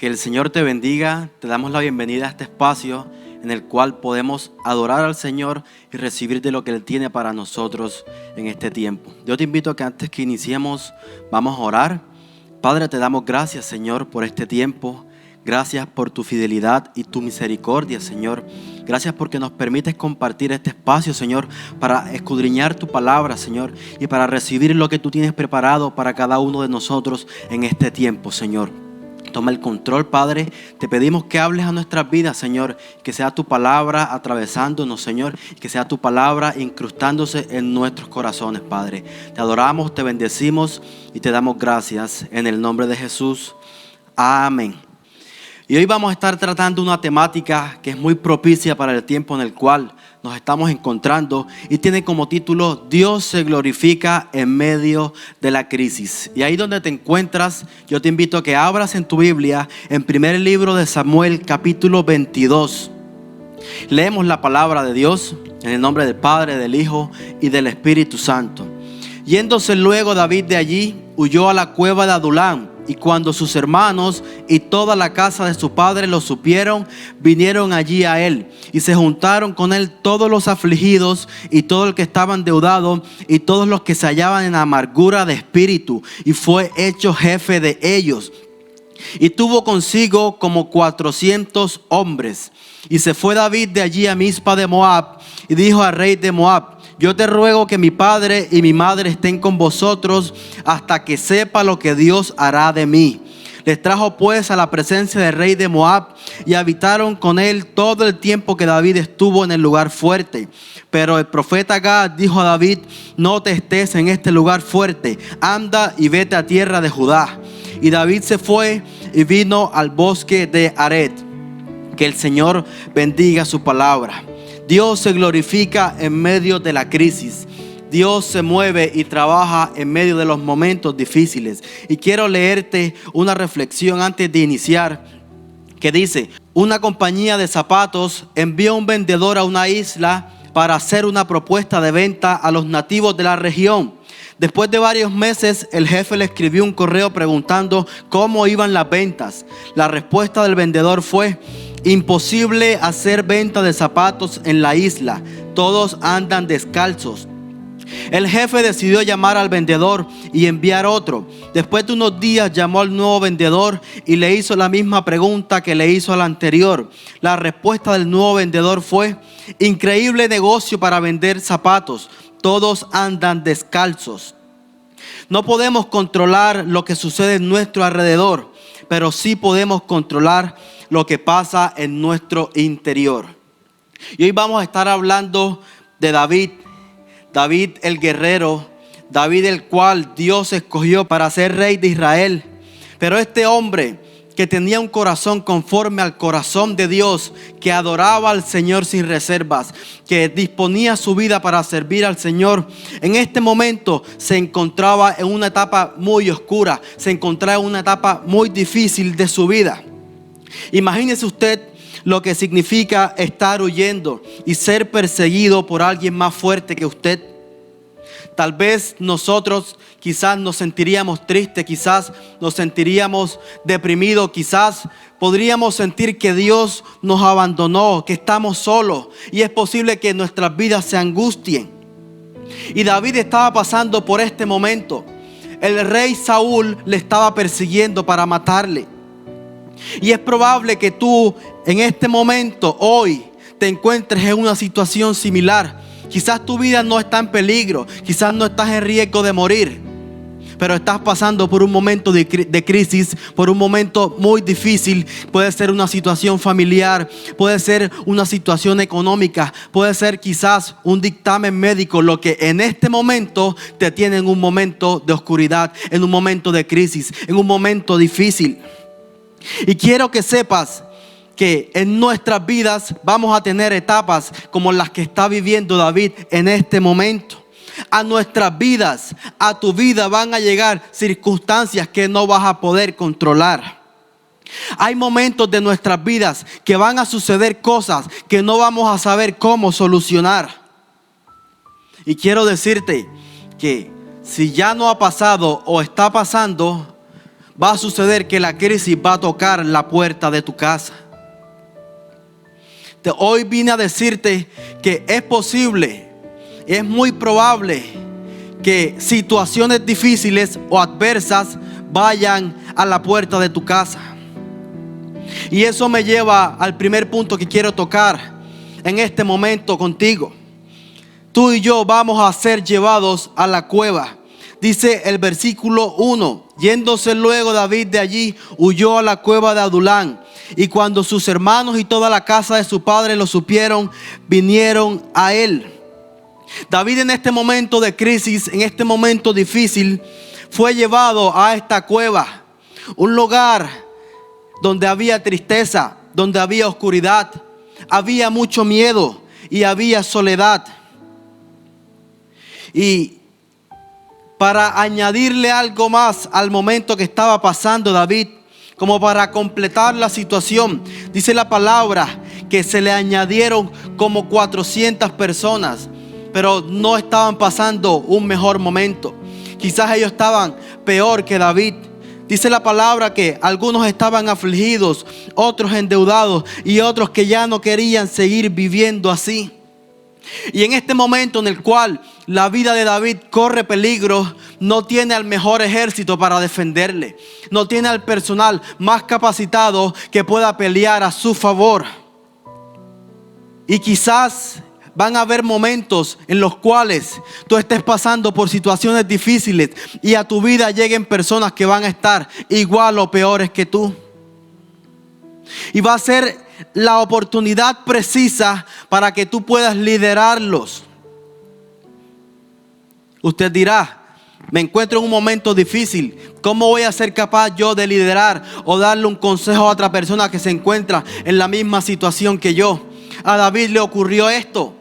Que el Señor te bendiga. Te damos la bienvenida a este espacio en el cual podemos adorar al Señor y recibir de lo que Él tiene para nosotros en este tiempo. Yo te invito a que antes que iniciemos vamos a orar. Padre, te damos gracias, Señor, por este tiempo. Gracias por tu fidelidad y tu misericordia, Señor. Gracias porque nos permites compartir este espacio, Señor, para escudriñar tu palabra, Señor, y para recibir lo que tú tienes preparado para cada uno de nosotros en este tiempo, Señor. Toma el control, Padre. Te pedimos que hables a nuestras vidas, Señor. Que sea tu palabra atravesándonos, Señor. Que sea tu palabra incrustándose en nuestros corazones, Padre. Te adoramos, te bendecimos y te damos gracias. En el nombre de Jesús. Amén. Y hoy vamos a estar tratando una temática que es muy propicia para el tiempo en el cual nos estamos encontrando y tiene como título Dios se glorifica en medio de la crisis. Y ahí donde te encuentras, yo te invito a que abras en tu Biblia en primer libro de Samuel, capítulo 22. Leemos la palabra de Dios en el nombre del Padre, del Hijo y del Espíritu Santo. Yéndose luego David de allí, huyó a la cueva de Adulam. Y cuando sus hermanos y toda la casa de su padre lo supieron, vinieron allí a él. Y se juntaron con él todos los afligidos y todo el que estaba endeudado y todos los que se hallaban en amargura de espíritu. Y fue hecho jefe de ellos. Y tuvo consigo como 400 hombres. Y se fue David de allí a Mizpa de Moab y dijo al rey de Moab: yo te ruego que mi padre y mi madre estén con vosotros hasta que sepa lo que Dios hará de mí. Les trajo pues a la presencia del rey de Moab y habitaron con él todo el tiempo que David estuvo en el lugar fuerte. Pero el profeta Gad dijo a David: no te estés en este lugar fuerte, anda y vete a tierra de Judá. Y David se fue y vino al bosque de Ared. Que el Señor bendiga su palabra. Dios se glorifica en medio de la crisis. Dios se mueve y trabaja en medio de los momentos difíciles. Y quiero leerte una reflexión antes de iniciar que dice: una compañía de zapatos envió a un vendedor a una isla para hacer una propuesta de venta a los nativos de la región. Después de varios meses, el jefe le escribió un correo preguntando cómo iban las ventas. La respuesta del vendedor fue: imposible hacer venta de zapatos en la isla. Todos andan descalzos. El jefe decidió llamar al vendedor y enviar otro. Después de unos días llamó al nuevo vendedor y le hizo la misma pregunta que le hizo al anterior. La respuesta del nuevo vendedor fue: increíble negocio para vender zapatos. Todos andan descalzos. No podemos controlar lo que sucede en nuestro alrededor, pero sí podemos controlar lo que pasa en nuestro interior. Y hoy vamos a estar hablando de David. David el guerrero, David el cual Dios escogió para ser rey de Israel. Pero este hombre que tenía un corazón conforme al corazón de Dios, que adoraba al Señor sin reservas, que disponía su vida para servir al Señor, en este momento se encontraba en una etapa muy oscura, se encontraba en una etapa muy difícil de su vida. Imagínese usted lo que significa estar huyendo y ser perseguido por alguien más fuerte que usted. Tal vez nosotros quizás nos sentiríamos tristes, quizás nos sentiríamos deprimidos, quizás podríamos sentir que Dios nos abandonó, que estamos solos, y es posible que nuestras vidas se angustien. Y David estaba pasando por este momento. El rey Saúl le estaba persiguiendo para matarle. Y es probable que tú en este momento, hoy, te encuentres en una situación similar. Quizás tu vida no está en peligro, quizás no estás en riesgo de morir, pero estás pasando por un momento de crisis, por un momento muy difícil. Puede ser una situación familiar, puede ser una situación económica, puede ser quizás un dictamen médico, lo que en este momento te tiene en un momento de oscuridad, en un momento de crisis, en un momento difícil. Y quiero que sepas que en nuestras vidas vamos a tener etapas como las que está viviendo David en este momento. A nuestras vidas, a tu vida van a llegar circunstancias que no vas a poder controlar. Hay momentos de nuestras vidas que van a suceder cosas que no vamos a saber cómo solucionar. Y quiero decirte que si ya no ha pasado o está pasando, va a suceder que la crisis va a tocar la puerta de tu casa. Hoy vine a decirte que es posible, es muy probable que situaciones difíciles o adversas vayan a la puerta de tu casa. Y eso me lleva al primer punto que quiero tocar en este momento contigo. Tú y yo vamos a ser llevados a la cueva. Dice el versículo 1: yéndose luego David de allí, huyó a la cueva de Adulán. Y cuando sus hermanos y toda la casa de su padre lo supieron, vinieron a él. David, en este momento de crisis, en este momento difícil, fue llevado a esta cueva, un lugar donde había tristeza, donde había oscuridad, había mucho miedo y había soledad. Y para añadirle algo más al momento que estaba pasando David, como para completar la situación, dice la palabra que se le añadieron como 400 personas, pero no estaban pasando un mejor momento. Quizás ellos estaban peor que David. Dice la palabra que algunos estaban afligidos, otros endeudados y otros que ya no querían seguir viviendo así. Y en este momento en el cual la vida de David corre peligro, no tiene al mejor ejército para defenderle. No tiene al personal más capacitado que pueda pelear a su favor. Y quizás van a haber momentos en los cuales tú estés pasando por situaciones difíciles y a tu vida lleguen personas que van a estar igual o peores que tú. Y va a ser la oportunidad precisa para que tú puedas liderarlos. Usted dirá: me encuentro en un momento difícil, ¿cómo voy a ser capaz yo de liderar o darle un consejo a otra persona que se encuentra en la misma situación que yo? A David le ocurrió esto.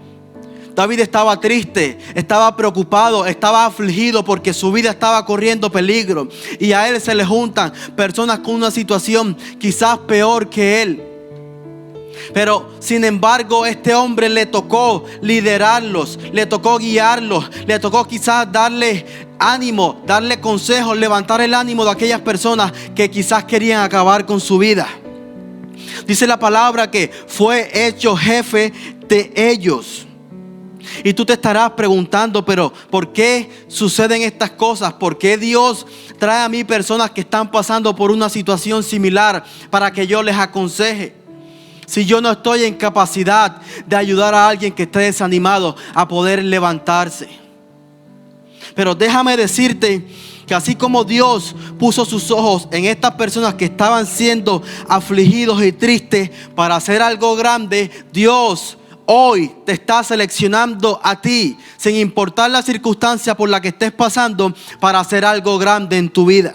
David estaba triste, estaba preocupado, estaba afligido porque su vida estaba corriendo peligro. Y a él se le juntan personas con una situación quizás peor que él. Pero sin embargo, este hombre le tocó liderarlos, le tocó guiarlos, le tocó quizás darle ánimo, darle consejos, levantar el ánimo de aquellas personas que quizás querían acabar con su vida. Dice la palabra que fue hecho jefe de ellos. Y tú te estarás preguntando, pero ¿por qué suceden estas cosas? ¿Por qué Dios trae a mí personas que están pasando por una situación similar para que yo les aconseje? Si yo no estoy en capacidad de ayudar a alguien que esté desanimado a poder levantarse. Pero déjame decirte que así como Dios puso sus ojos en estas personas que estaban siendo afligidos y tristes para hacer algo grande, Dios hoy te está seleccionando a ti, sin importar la circunstancia por la que estés pasando, para hacer algo grande en tu vida.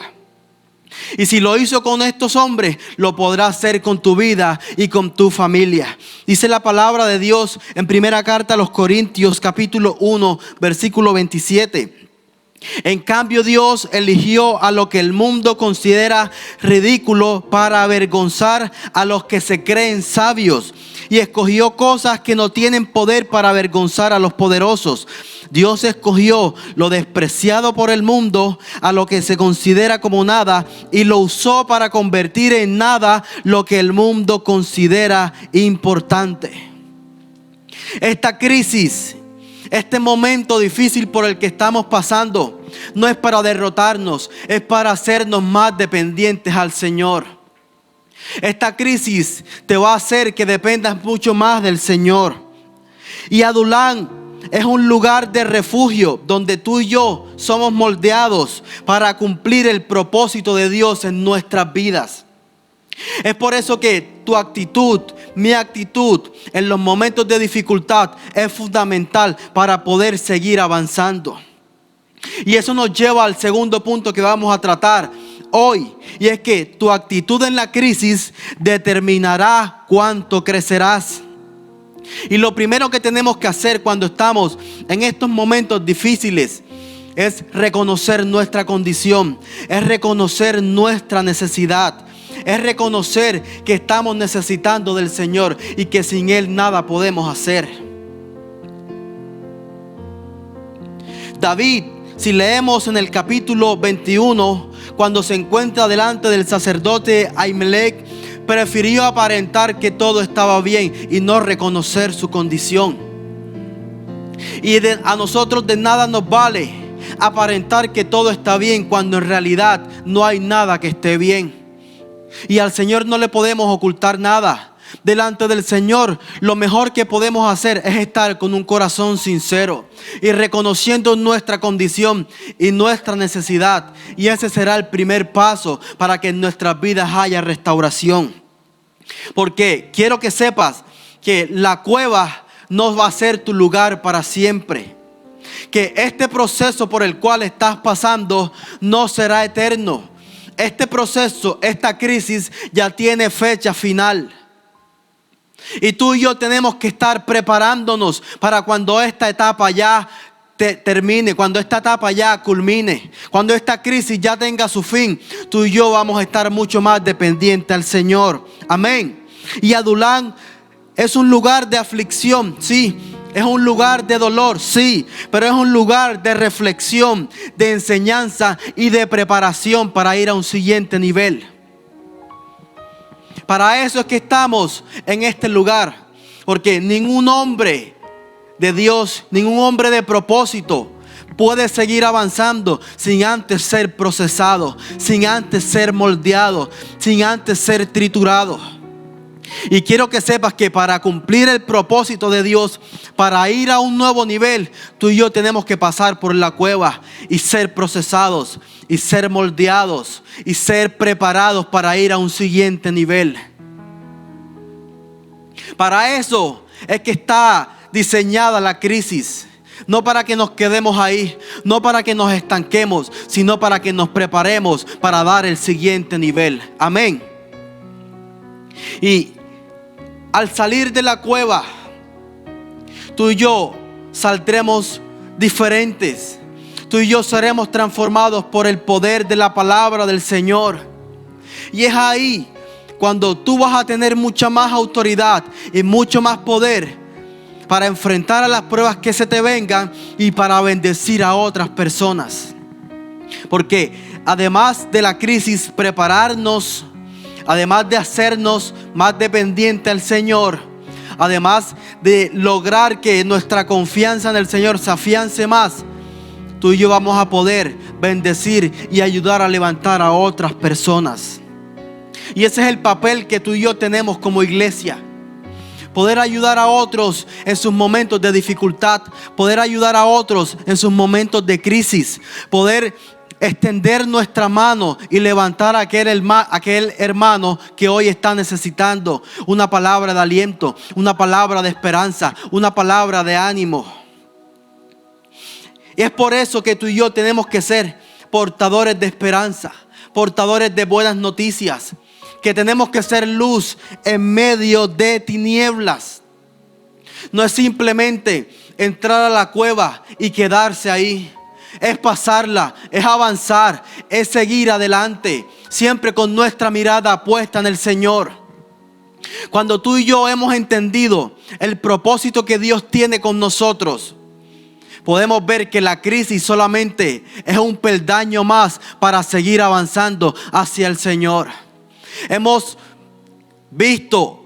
Y si lo hizo con estos hombres, lo podrá hacer con tu vida y con tu familia. Dice la palabra de Dios en primera carta a los Corintios, capítulo 1, versículo 27. En cambio, Dios eligió a lo que el mundo considera ridículo para avergonzar a los que se creen sabios, y escogió cosas que no tienen poder para avergonzar a los poderosos. Dios escogió lo despreciado por el mundo, a lo que se considera como nada, y lo usó para convertir en nada lo que el mundo considera importante. Esta crisis, este momento difícil por el que estamos pasando, no es para derrotarnos, es para hacernos más dependientes al Señor. Esta crisis te va a hacer que dependas mucho más del Señor. Y Adulán es un lugar de refugio donde tú y yo somos moldeados para cumplir el propósito de Dios en nuestras vidas. Es por eso que tu actitud, mi actitud en los momentos de dificultad es fundamental para poder seguir avanzando. Y eso nos lleva al segundo punto que vamos a tratar hoy, y es que tu actitud en la crisis determinará cuánto crecerás. Y lo primero que tenemos que hacer cuando estamos en estos momentos difíciles es reconocer nuestra condición, es reconocer nuestra necesidad, es reconocer que estamos necesitando del Señor y que sin Él nada podemos hacer. David, si leemos en el capítulo 21, cuando se encuentra delante del sacerdote Ahimelech, prefirió aparentar que todo estaba bien y no reconocer su condición. Y a nosotros de nada nos vale aparentar que todo está bien cuando en realidad no hay nada que esté bien. Y al Señor no le podemos ocultar nada. Delante del Señor, lo mejor que podemos hacer es estar con un corazón sincero y reconociendo nuestra condición y nuestra necesidad. Y ese será el primer paso para que en nuestras vidas haya restauración. Porque quiero que sepas que la cueva no va a ser tu lugar para siempre. Que este proceso por el cual estás pasando no será eterno. Este proceso, esta crisis ya tiene fecha final. Y tú y yo tenemos que estar preparándonos para cuando esta etapa ya termine, cuando esta etapa ya culmine, cuando esta crisis ya tenga su fin. Tú y yo vamos a estar mucho más dependientes al Señor. Amén. Y Adulán es un lugar de aflicción, sí. Es un lugar de dolor, sí. Pero es un lugar de reflexión, de enseñanza y de preparación para ir a un siguiente nivel. Para eso es que estamos en este lugar. Porque ningún hombre de Dios, ningún hombre de propósito puede seguir avanzando sin antes ser procesado, sin antes ser moldeado, sin antes ser triturado. Y quiero que sepas que para cumplir el propósito de Dios, para ir a un nuevo nivel, tú y yo tenemos que pasar por la cueva y ser procesados y ser moldeados y ser preparados para ir a un siguiente nivel. Para eso es que está diseñada la crisis. No para que nos quedemos ahí, no para que nos estanquemos, sino para que nos preparemos para dar el siguiente nivel. Amén. Y al salir de la cueva, tú y yo saldremos diferentes. Tú y yo seremos transformados por el poder de la palabra del Señor. Y es ahí cuando tú vas a tener mucha más autoridad y mucho más poder para enfrentar a las pruebas que se te vengan y para bendecir a otras personas. Porque además de la crisis, prepararnos, además de hacernos más dependientes al Señor, además de lograr que nuestra confianza en el Señor se afiance más, tú y yo vamos a poder bendecir y ayudar a levantar a otras personas. Y ese es el papel que tú y yo tenemos como iglesia. Poder ayudar a otros en sus momentos de dificultad, poder ayudar a otros en sus momentos de crisis, poder extender nuestra mano y levantar a aquel hermano que hoy está necesitando una palabra de aliento, una palabra de esperanza, una palabra de ánimo. Y es por eso que tú y yo tenemos que ser portadores de esperanza, portadores de buenas noticias, que tenemos que ser luz en medio de tinieblas. No es simplemente entrar a la cueva y quedarse ahí. Es pasarla, es avanzar, es seguir adelante, siempre con nuestra mirada puesta en el Señor. Cuando tú y yo hemos entendido el propósito que Dios tiene con nosotros, podemos ver que la crisis solamente es un peldaño más para seguir avanzando hacia el Señor. Hemos visto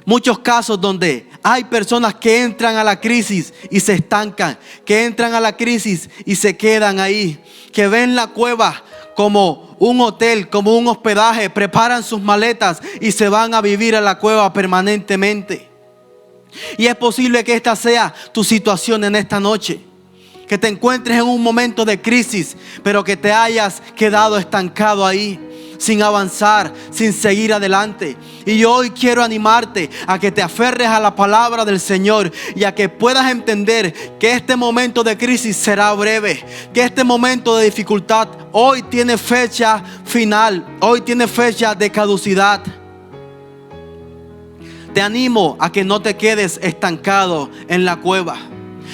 muchos casos donde hay personas que entran a la crisis y se estancan, que entran a la crisis y se quedan ahí, que ven la cueva como un hotel, como un hospedaje, preparan sus maletas y se van a vivir a la cueva permanentemente. Y es posible que esta sea tu situación en esta noche, que te encuentres en un momento de crisis, pero que te hayas quedado estancado ahí, sin avanzar, sin seguir adelante. Y yo hoy quiero animarte a que te aferres a la palabra del Señor y a que puedas entender que este momento de crisis será breve, que este momento de dificultad hoy tiene fecha final, hoy tiene fecha de caducidad. Te animo a que no te quedes estancado en la cueva,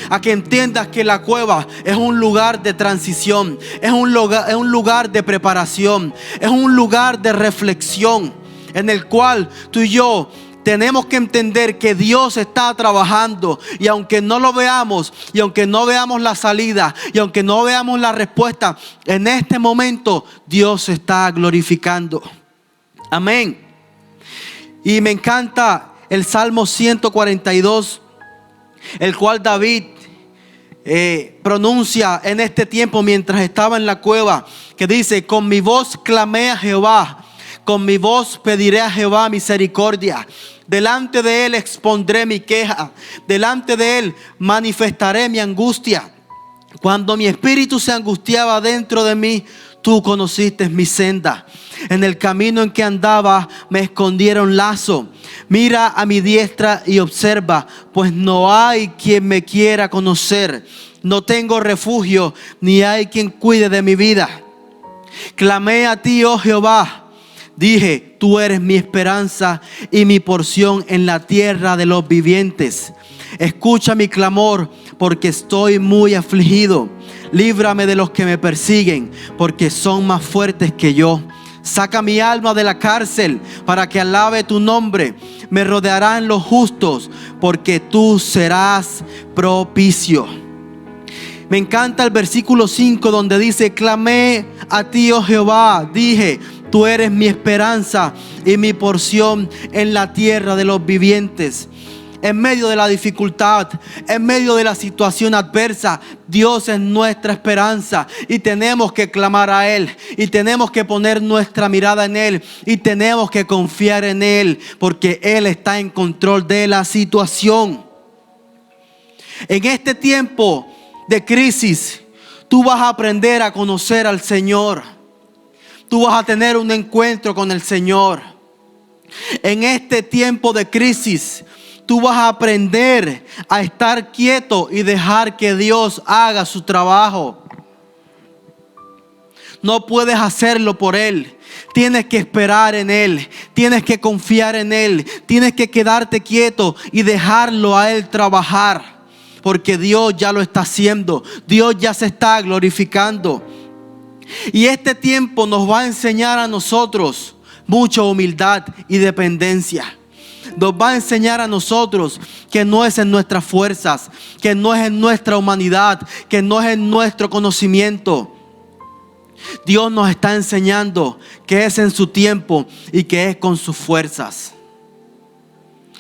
a que entiendas que la cueva es un lugar de transición, es un lugar de preparación, es un lugar de reflexión en el cual tú y yo Tenemos que entender que Dios está trabajando, y aunque no lo veamos, y aunque no veamos la salida, y aunque no veamos la respuesta, en este momento Dios se está glorificando. Amén. Y me encanta el Salmo 142, el cual David pronuncia en este tiempo mientras estaba en la cueva, que dice: con mi voz clamé a Jehová, con mi voz pediré a Jehová misericordia. Delante de él expondré mi queja, delante de él manifestaré mi angustia. Cuando mi espíritu se angustiaba dentro de mí, tú conociste mi senda. En el camino en que andaba me escondieron lazo. Mira a mi diestra y observa, pues no hay quien me quiera conocer. No tengo refugio, ni hay quien cuide de mi vida. Clamé a ti, oh Jehová. Dije: tú eres mi esperanza y mi porción en la tierra de los vivientes. Escucha mi clamor, porque estoy muy afligido. Líbrame de los que me persiguen, porque son más fuertes que yo. Saca mi alma de la cárcel, para que alabe tu nombre. Me rodearán los justos, porque tú serás propicio. Me encanta el versículo 5, donde dice: clamé a ti, oh Jehová. Dije: tú eres mi esperanza y mi porción en la tierra de los vivientes. En medio de la dificultad, en medio de la situación adversa, Dios es nuestra esperanza, y tenemos que clamar a Él, y tenemos que poner nuestra mirada en Él, y tenemos que confiar en Él, porque Él está en control de la situación. En este tiempo de crisis, tú vas a aprender a conocer al Señor. Tú vas a tener un encuentro con el Señor. En este tiempo de crisis, tú vas a aprender a estar quieto y dejar que Dios haga su trabajo. No puedes hacerlo por Él. Tienes que esperar en Él. Tienes que confiar en Él. Tienes que quedarte quieto y dejarlo a Él trabajar. Porque Dios ya lo está haciendo. Dios ya se está glorificando. Y este tiempo nos va a enseñar a nosotros mucha humildad y dependencia. Nos va a enseñar a nosotros que no es en nuestras fuerzas, que no es en nuestra humanidad, que no es en nuestro conocimiento. Dios nos está enseñando que es en su tiempo y que es con sus fuerzas.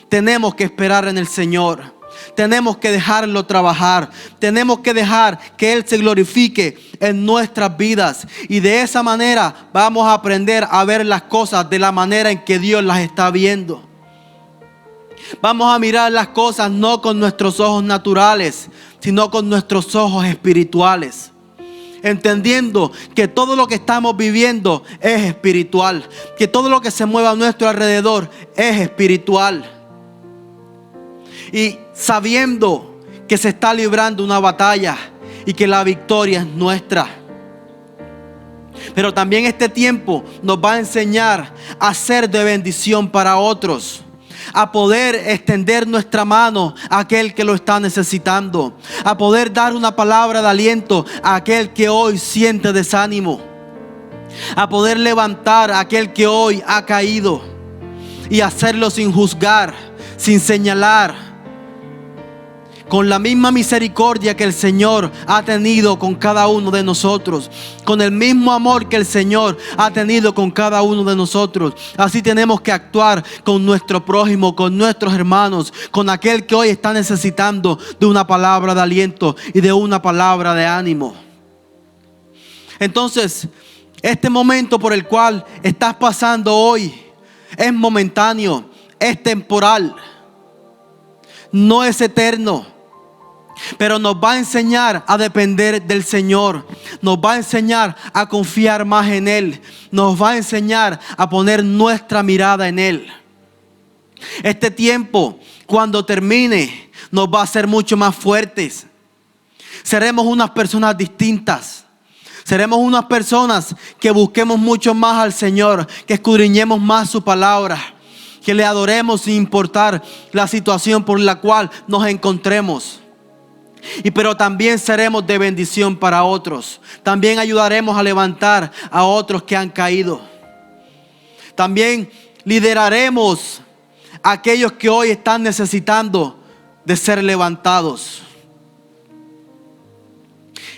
Tenemos que esperar en el Señor. Tenemos que dejarlo trabajar. Tenemos que dejar que Él se glorifique en nuestras vidas. Y de esa manera vamos a aprender a ver las cosas de la manera en que Dios las está viendo. Vamos a mirar las cosas no con nuestros ojos naturales, sino con nuestros ojos espirituales. Entendiendo que todo lo que estamos viviendo es espiritual. Que todo lo que se mueve a nuestro alrededor es espiritual. Y sabiendo que se está librando una batalla y que la victoria es nuestra. Pero también este tiempo nos va a enseñar a ser de bendición para otros. A poder extender nuestra mano a aquel que lo está necesitando. A poder dar una palabra de aliento a aquel que hoy siente desánimo. A poder levantar a aquel que hoy ha caído. Y hacerlo sin juzgar, sin señalar. Con la misma misericordia que el Señor ha tenido con cada uno de nosotros. Con el mismo amor que el Señor ha tenido con cada uno de nosotros. Así tenemos que actuar con nuestro prójimo, con nuestros hermanos, con aquel que hoy está necesitando de una palabra de aliento y de una palabra de ánimo. Entonces, este momento por el cual estás pasando hoy es momentáneo, es temporal, no es eterno. Pero nos va a enseñar a depender del Señor. Nos va a enseñar a confiar más en Él. Nos va a enseñar a poner nuestra mirada en Él. Este tiempo, cuando termine, nos va a hacer mucho más fuertes. Seremos unas personas distintas. Seremos unas personas que busquemos mucho más al Señor, que escudriñemos más su palabra, que le adoremos sin importar la situación por la cual nos encontremos. Pero también seremos de bendición para otros. También ayudaremos a levantar a otros que han caído. También lideraremos a aquellos que hoy están necesitando de ser levantados.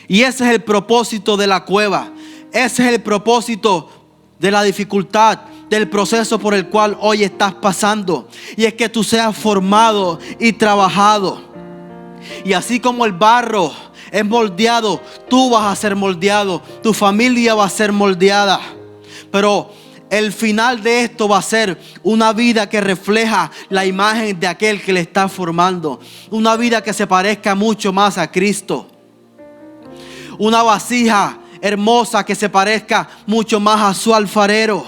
Y ese es el propósito de la cueva. Ese es el propósito de la dificultad, del proceso por el cual hoy estás pasando. Y es que tú seas formado y trabajado. Y así como el barro es moldeado, tú vas a ser moldeado. Tu familia va a ser moldeada. Pero el final de esto va a ser una vida que refleja la imagen de aquel que le está formando. Una vida que se parezca mucho más a Cristo. Una vasija hermosa que se parezca mucho más a su alfarero.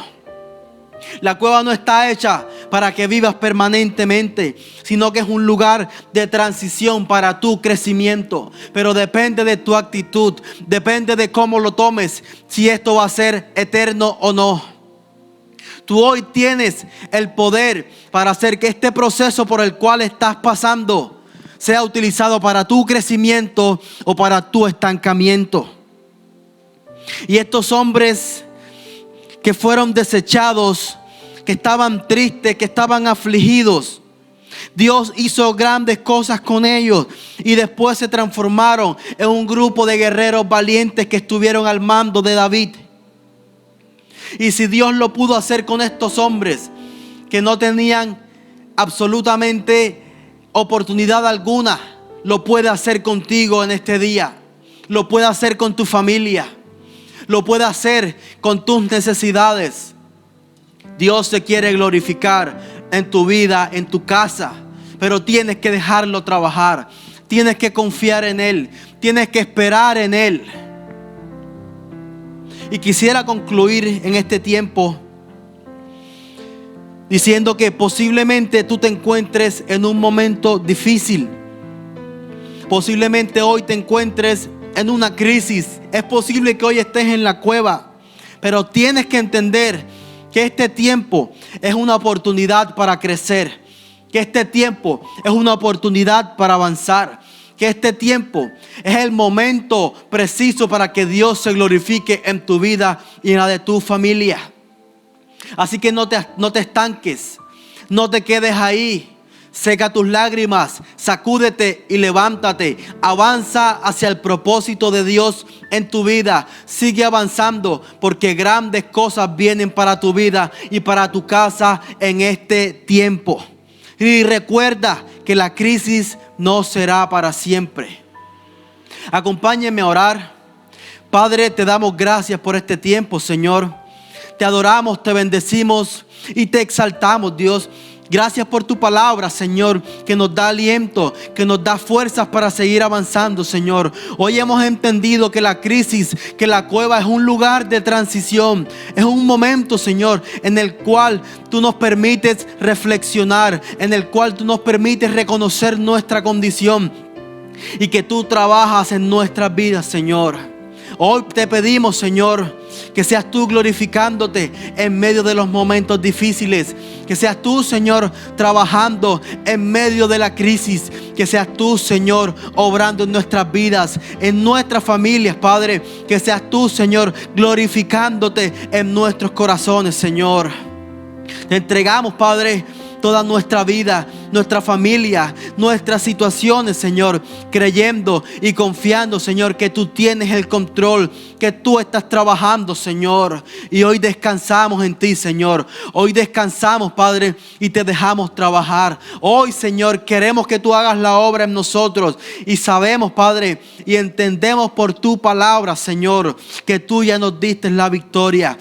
La cueva no está hecha para que vivas permanentemente, sino que es un lugar de transición para tu crecimiento. Pero depende de tu actitud, depende de cómo lo tomes, si esto va a ser eterno o no. Tú hoy tienes el poder para hacer que este proceso por el cual estás pasando sea utilizado para tu crecimiento o para tu estancamiento. Y estos hombres que fueron desechados, que estaban tristes, que estaban afligidos, Dios hizo grandes cosas con ellos y después se transformaron en un grupo de guerreros valientes que estuvieron al mando de David. Y si Dios lo pudo hacer con estos hombres que no tenían absolutamente oportunidad alguna, lo puede hacer contigo en este día. Lo puede hacer con tu familia. Lo puede hacer con tus necesidades. Dios se quiere glorificar en tu vida, en tu casa. Pero tienes que dejarlo trabajar. Tienes que confiar en Él. Tienes que esperar en Él. Y quisiera concluir en este tiempo diciendo que posiblemente tú te encuentres en un momento difícil. Posiblemente hoy te encuentres en una crisis. Es posible que hoy estés en la cueva, pero tienes que entender que este tiempo es una oportunidad para crecer, que este tiempo es una oportunidad para avanzar, que este tiempo es el momento preciso para que Dios se glorifique en tu vida y en la de tu familia. Así que no te estanques, no te quedes ahí. Seca tus lágrimas, sacúdete y levántate. Avanza hacia el propósito de Dios en tu vida. Sigue avanzando porque grandes cosas vienen para tu vida y para tu casa en este tiempo. Y recuerda que la crisis no será para siempre. Acompáñenme a orar. Padre, te damos gracias por este tiempo, Señor. Te adoramos, te bendecimos y te exaltamos, Dios. Gracias por tu palabra, Señor, que nos da aliento, que nos da fuerzas para seguir avanzando, Señor. Hoy hemos entendido que la crisis, que la cueva es un lugar de transición. Es un momento, Señor, en el cual tú nos permites reflexionar, en el cual tú nos permites reconocer nuestra condición y que tú trabajas en nuestras vidas, Señor. Hoy te pedimos, Señor, que seas tú glorificándote en medio de los momentos difíciles. Que seas tú, Señor, trabajando en medio de la crisis. Que seas tú, Señor, obrando en nuestras vidas, en nuestras familias, Padre. Que seas tú, Señor, glorificándote en nuestros corazones, Señor. Te entregamos, Padre, toda nuestra vida, nuestra familia, nuestras situaciones, Señor, creyendo y confiando, Señor, que tú tienes el control, que tú estás trabajando, Señor. Y hoy descansamos en ti, Señor. Hoy descansamos, Padre, y te dejamos trabajar. Hoy, Señor, queremos que tú hagas la obra en nosotros. Y sabemos, Padre, y entendemos por tu palabra, Señor, que tú ya nos diste la victoria.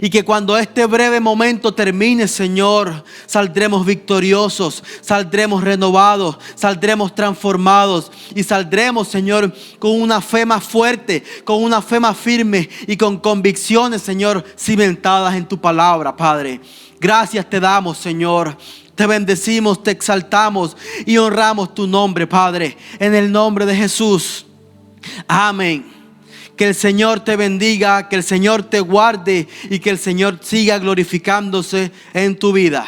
Y que cuando este breve momento termine, Señor, saldremos victoriosos, saldremos renovados, saldremos transformados y saldremos, Señor, con una fe más fuerte, con una fe más firme y con convicciones, Señor, cimentadas en tu palabra, Padre. Gracias te damos, Señor. Te bendecimos, te exaltamos y honramos tu nombre, Padre, en el nombre de Jesús. Amén. Que el Señor te bendiga, que el Señor te guarde y que el Señor siga glorificándose en tu vida.